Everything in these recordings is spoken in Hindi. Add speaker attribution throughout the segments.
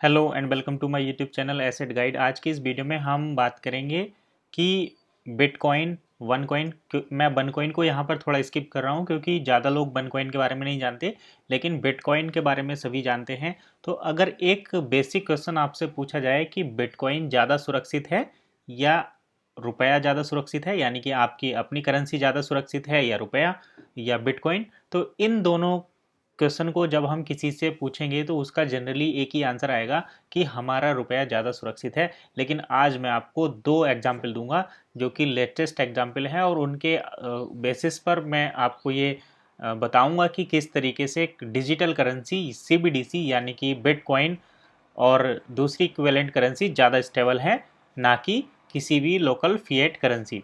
Speaker 1: Hello and welcome to my YouTube channel asset guide. आज की इस वीडियो में हम बात करेंगे कि बिटकॉइन वन कॉइन। मैं वन कॉइन को यहाँ पर थोड़ा स्किप कर रहा हूँ क्योंकि ज़्यादा लोग वन कॉइन के बारे में नहीं जानते, लेकिन बिटकॉइन के बारे में सभी जानते हैं। तो अगर एक बेसिक क्वेश्चन आपसे पूछा जाए कि बिटकॉइन ज़्यादा सुरक्षित है या रुपया ज़्यादा सुरक्षित है, यानी कि आपकी अपनी करेंसी ज़्यादा सुरक्षित है या रुपया या बिटकॉइन, तो इन दोनों क्वेश्चन को जब हम किसी से पूछेंगे तो उसका जनरली एक ही आंसर आएगा कि हमारा रुपया ज़्यादा सुरक्षित है। लेकिन आज मैं आपको दो एग्जाम्पल दूंगा जो कि लेटेस्ट एग्जाम्पल हैं, और उनके बेसिस पर मैं आपको ये बताऊंगा कि किस तरीके से डिजिटल करेंसी सीबीडीसी यानी कि बिटकॉइन और दूसरी इक्विवेलेंट करेंसी ज़्यादा स्टेबल है, ना कि किसी भी लोकल फिएट करेंसी।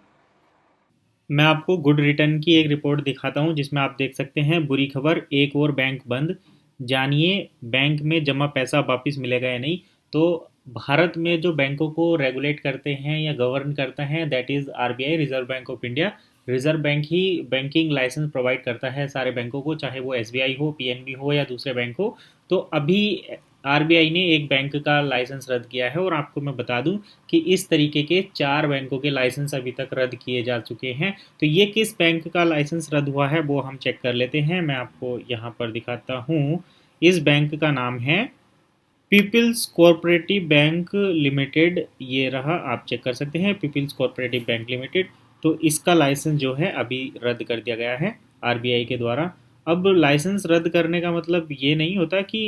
Speaker 1: मैं आपको गुड रिटर्न की एक रिपोर्ट दिखाता हूं जिसमें आप देख सकते हैं बुरी खबर, एक और बैंक बंद। जानिए बैंक में जमा पैसा वापस मिलेगा या नहीं। तो भारत में जो बैंकों को रेगुलेट करते हैं या गवर्न करता है that is RBI, Reserve Bank of India. Reserve Bank ही बैंकिंग लाइसेंस प्रोवाइड करता है सारे बैंकों को, चाहे वो एसबीआई हो, पीएनबी हो या दूसरे बैंक हो। तो अभी आरबीआई ने एक बैंक का लाइसेंस रद्द किया है, और आपको मैं बता दूं कि इस तरीके के 4 बैंकों के लाइसेंस अभी तक रद्द किए जा चुके हैं। तो ये किस बैंक का लाइसेंस रद्द हुआ है वो हम चेक कर लेते हैं। मैं आपको यहाँ पर दिखाता हूँ। इस बैंक का नाम है पीपल्स कोऑपरेटिव बैंक लिमिटेड। ये रहा, आप चेक कर सकते हैं, पीपल्स कोऑपरेटिव बैंक लिमिटेड। तो इसका लाइसेंस जो है अभी रद्द कर दिया गया है आरबीआई के द्वारा। अब लाइसेंस रद्द करने का मतलब ये नहीं होता कि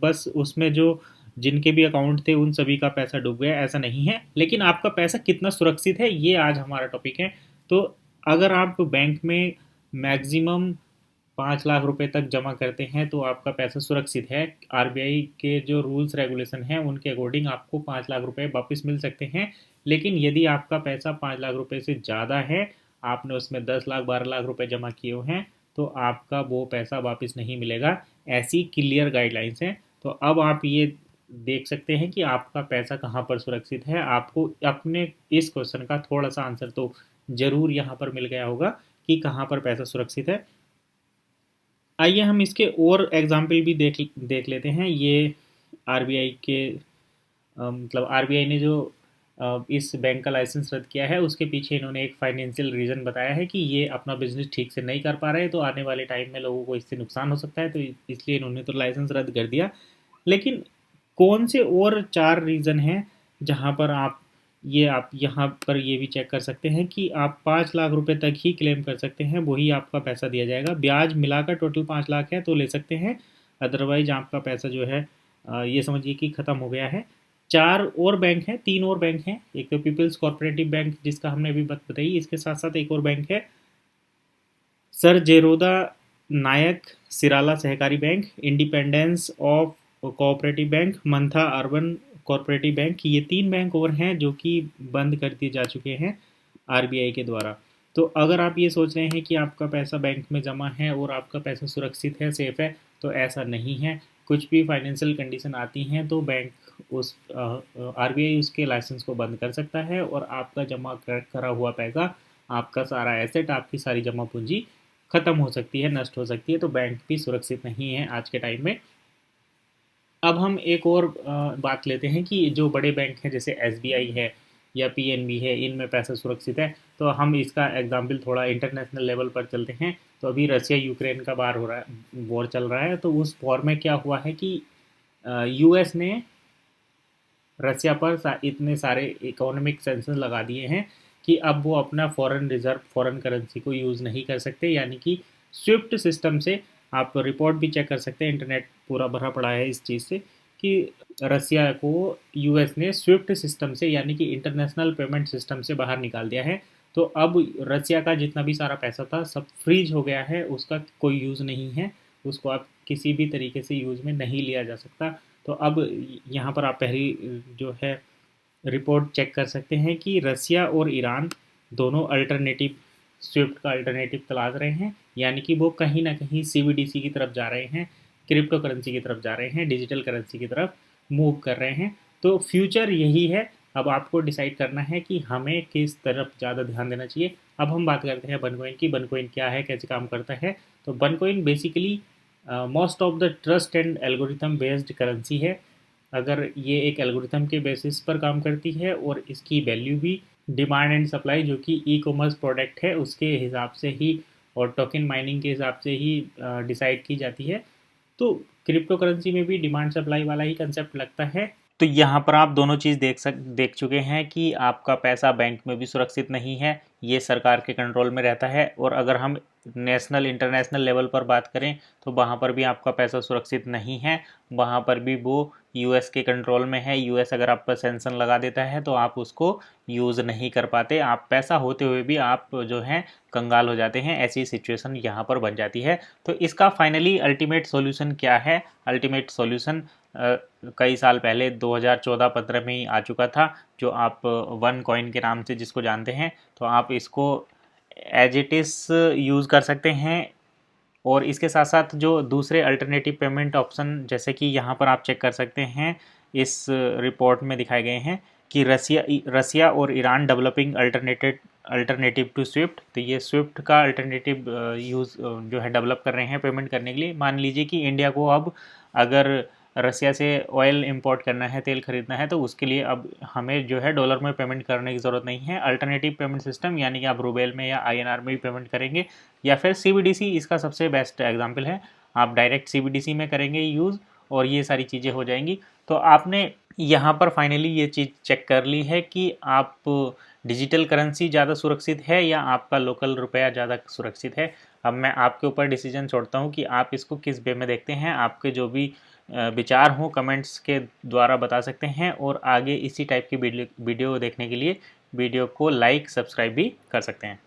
Speaker 1: बस उसमें जो जिनके भी अकाउंट थे उन सभी का पैसा डूब गया, ऐसा नहीं है। लेकिन आपका पैसा कितना सुरक्षित है ये आज हमारा टॉपिक है। तो अगर आप बैंक में मैक्सिमम 5 लाख रुपए तक जमा करते हैं तो आपका पैसा सुरक्षित है। आरबीआई के जो रूल्स रेगुलेशन हैं उनके अकॉर्डिंग आपको 5 लाख रुपए वापस मिल सकते हैं। लेकिन यदि आपका पैसा 5 लाख रुपए से ज़्यादा है, आपने उसमें 10 लाख 12 लाख रुपए जमा किए हुए हैं, तो आपका वो पैसा वापस नहीं मिलेगा। ऐसी क्लियर गाइडलाइंस हैं। तो अब आप ये देख सकते हैं कि आपका पैसा कहाँ पर सुरक्षित है। आपको अपने इस क्वेश्चन का थोड़ा सा आंसर तो ज़रूर यहाँ पर मिल गया होगा कि कहाँ पर पैसा सुरक्षित है। आइए हम इसके और एग्जाम्पल भी देख देख लेते हैं। ये आरबीआई के मतलब आरबीआई ने जो इस बैंक का लाइसेंस रद्द किया है उसके पीछे इन्होंने एक फाइनेंशियल रीज़न बताया है कि ये अपना बिजनेस ठीक से नहीं कर पा रहे, तो आने वाले टाइम में लोगों को इससे नुकसान हो सकता है, तो इसलिए इन्होंने तो लाइसेंस रद्द कर दिया। लेकिन कौन से और 4 रीज़न हैं जहाँ पर आप यहाँ पर ये भी चेक कर सकते हैं कि आप 5 लाख रुपए तक ही क्लेम कर सकते हैं, वही आपका पैसा दिया जाएगा। ब्याज मिलाकर टोटल 5 लाख है तो ले सकते हैं, अदरवाइज आपका पैसा जो है ये समझिए कि ख़त्म हो गया है। 4 और बैंक हैं, 3 और बैंक हैं। एक तो पीपल्स कॉर्पोरेटिव बैंक जिसका हमने अभी बात बताई, इसके साथ साथ एक और बैंक है sir Zerodha Nayak Shirala Sahakari bank, independence of cooperative bank, Mantha urban cooperative bank. ये 3 बैंक और हैं जो कि बंद कर दिए जा चुके हैं आरबीआई के द्वारा। तो अगर आप ये सोच रहे हैं कि आपका पैसा बैंक में जमा है और आपका पैसा सुरक्षित है, सेफ है, तो ऐसा नहीं है। कुछ भी फाइनेंशियल कंडीशन आती हैं तो बैंक उस आरबीआई उसके लाइसेंस को बंद कर सकता है, और आपका जमा करा हुआ पैसा, आपका सारा एसेट, आपकी सारी जमा पूंजी खत्म हो सकती है, नष्ट हो सकती है। तो बैंक भी सुरक्षित नहीं है आज के टाइम में। अब हम एक और बात लेते हैं कि जो बड़े बैंक हैं जैसे एसबीआई है या पीएनबी है, इनमें पैसा सुरक्षित है। तो हम इसका एग्जाम्पल थोड़ा इंटरनेशनल लेवल पर चलते हैं। तो अभी रशिया यूक्रेन का वार हो रहा है, वॉर चल रहा है। तो उस वॉर में क्या हुआ है कि यूएस ने रसिया पर इतने सारे इकोनॉमिक सेंक्शन लगा दिए हैं कि अब वो अपना फॉरेन रिजर्व, फॉरेन करेंसी को यूज़ नहीं कर सकते। यानी कि स्विफ्ट सिस्टम से, आप रिपोर्ट भी चेक कर सकते हैं, इंटरनेट पूरा भरा पड़ा है इस चीज़ से, कि रसिया को यूएस ने स्विफ्ट सिस्टम से यानी कि इंटरनेशनल पेमेंट सिस्टम से बाहर निकाल दिया है। तो अब रसिया का जितना भी सारा पैसा था सब फ्रीज हो गया है, उसका कोई यूज़ नहीं है, उसको आप किसी भी तरीके से यूज़ में नहीं लिया जा सकता। तो अब यहाँ पर आप पहली जो है रिपोर्ट चेक कर सकते हैं कि रसिया और ईरान दोनों अल्टरनेटिव, स्विफ्ट का अल्टरनेटिव तलाश रहे हैं। यानी कि वो कहीं ना कहीं सीबीडीसी की तरफ जा रहे हैं, क्रिप्टो करेंसी की तरफ जा रहे हैं, डिजिटल करेंसी की तरफ मूव कर रहे हैं। तो फ्यूचर यही है। अब आपको डिसाइड करना है कि हमें किस तरफ ज़्यादा ध्यान देना चाहिए। अब हम बात करते हैं बनकॉइन की। बनकॉइन क्या है, कैसे काम करता है। तो बनकॉइन basically most of the trust and algorithm based currency है। अगर ये एक एल्गोरिथम के बेसिस पर काम करती है और इसकी वैल्यू भी डिमांड एंड सप्लाई जो कि ई कॉमर्स प्रोडक्ट है उसके हिसाब से ही और टोकन माइनिंग के हिसाब से ही डिसाइड की जाती है। तो क्रिप्टो करेंसी में भी डिमांड सप्लाई वाला ही कंसेप्ट लगता है। तो यहाँ पर आप दोनों चीज़ देख चुके हैं कि आपका पैसा बैंक में भी सुरक्षित नहीं है, ये सरकार के कंट्रोल में रहता है। और अगर हम नेशनल इंटरनेशनल लेवल पर बात करें तो वहाँ पर भी आपका पैसा सुरक्षित नहीं है, वहाँ पर भी वो यूएस के कंट्रोल में है। यूएस अगर आप पर सेंक्शन लगा देता है तो आप उसको यूज़ नहीं कर पाते, आप पैसा होते हुए भी आप जो हैं कंगाल हो जाते हैं। ऐसी सिचुएशन यहाँ पर बन जाती है। तो इसका फाइनली अल्टीमेट सॉल्यूशन क्या है? अल्टीमेट सॉल्यूशन कई साल पहले 2014-15 में ही आ चुका था, जो आप वन कॉइन के नाम से जिसको जानते हैं। तो आप इसको एज इट इज़ यूज़ कर सकते हैं। और इसके साथ साथ जो दूसरे अल्टरनेटिव पेमेंट ऑप्शन, जैसे कि यहाँ पर आप चेक कर सकते हैं, इस रिपोर्ट में दिखाए गए हैं कि रसिया और Iran developing alternative to SWIFT. तो ये स्विफ्ट का अल्टरनेटिव यूज़ जो है डेवलप कर रहे हैं पेमेंट करने के लिए। मान लीजिए कि इंडिया को अब अगर रसिया से ऑयल इंपोर्ट करना है, तेल खरीदना है, तो उसके लिए अब हमें जो है डॉलर में पेमेंट करने की ज़रूरत नहीं है। अल्टरनेटिव पेमेंट सिस्टम यानी कि आप रूबेल में या आईएनआर में भी पेमेंट करेंगे, या फिर सीबीडीसी इसका सबसे बेस्ट एग्जांपल है। आप डायरेक्ट सीबीडीसी में करेंगे यूज़ और ये सारी चीज़ें हो जाएंगी। तो आपने यहाँ पर फाइनली ये चीज़ चेक कर ली है कि आप डिजिटल करेंसी ज़्यादा सुरक्षित है या आपका लोकल रुपया ज़्यादा सुरक्षित है। अब मैं आपके ऊपर डिसीजन छोड़ता हूँ कि आप इसको किस वे में देखते हैं। आपके जो भी विचार हों कमेंट्स के द्वारा बता सकते हैं, और आगे इसी टाइप की वीडियो देखने के लिए वीडियो को लाइक सब्सक्राइब भी कर सकते हैं।